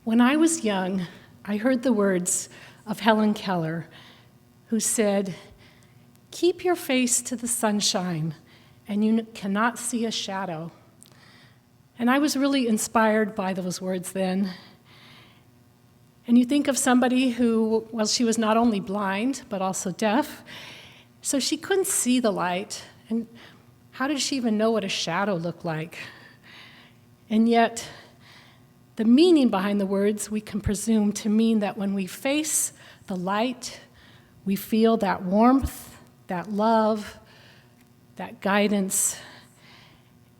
When I was young, I heard the words of Helen Keller, who said, "Keep your face to the sunshine, and you cannot see a shadow." And I was really inspired by those words then. And you think of somebody who, well, she was not only blind, but also deaf, so she couldn't see the light. And how did she even know what a shadow looked like? And yet, the meaning behind the words we can presume to mean that when we face the light, we feel that warmth, that love, that guidance,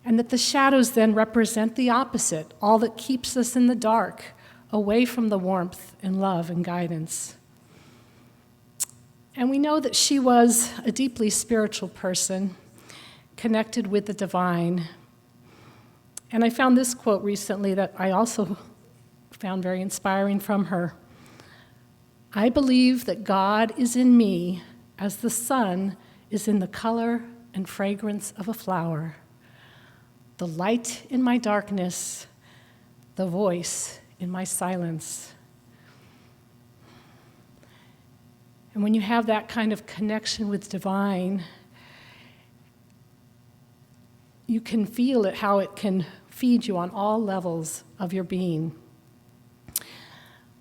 and that the shadows then represent the opposite, all that keeps us in the dark, away from the warmth and love and guidance. And we know that she was a deeply spiritual person, connected with the divine. And I found this quote recently that I also found very inspiring from her. "I believe that God is in me as the sun is in the color and fragrance of a flower, the light in my darkness, the voice in my silence." And when you have that kind of connection with divine, you can feel it, how it can feed you on all levels of your being.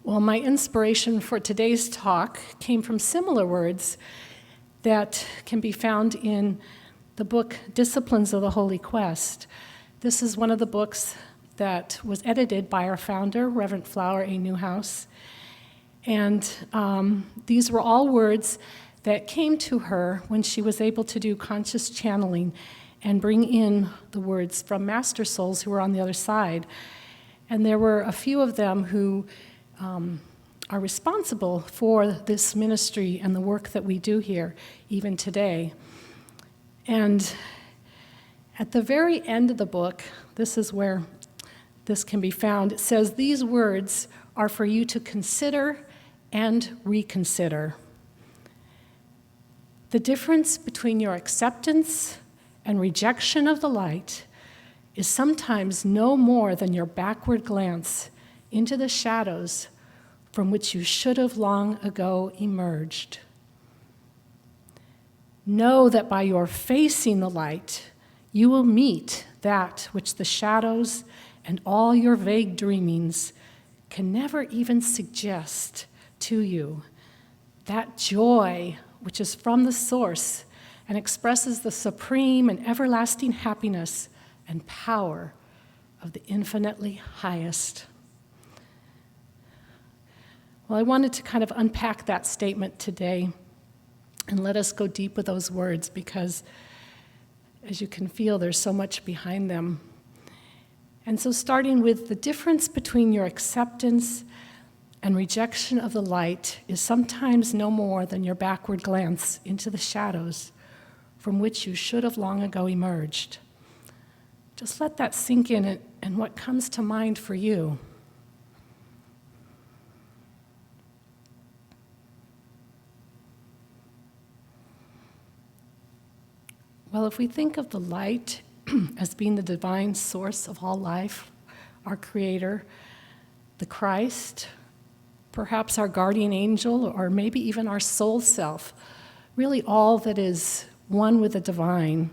Well, my inspiration for today's talk came from similar words that can be found in the book Disciplines of the Holy Quest. This is one of the books that was edited by our founder, Reverend Flower A. Newhouse. And these were all words that came to her when she was able to do conscious channeling and bring in the words from master souls who were on the other side. And there were a few of them who are responsible for this ministry and the work that we do here, even today. And at the very end of the book, this is where this can be found. It says, "These words are for you to consider and reconsider. The difference between your acceptance and rejection of the light is sometimes no more than your backward glance into the shadows from which you should have long ago emerged. Know that by your facing the light, you will meet that which the shadows and all your vague dreamings can never even suggest to you, that joy which is from the source and expresses the supreme and everlasting happiness and power of the infinitely highest." Well, I wanted to kind of unpack that statement today and let us go deep with those words because, as you can feel, there's so much behind them. And so starting with the difference between your acceptance and rejection of the light is sometimes no more than your backward glance into the shadows from which you should have long ago emerged. Just let that sink in and what comes to mind for you. Well, if we think of the light as being the divine source of all life, our Creator, the Christ, perhaps our guardian angel, or maybe even our soul self, really all that is one with the divine,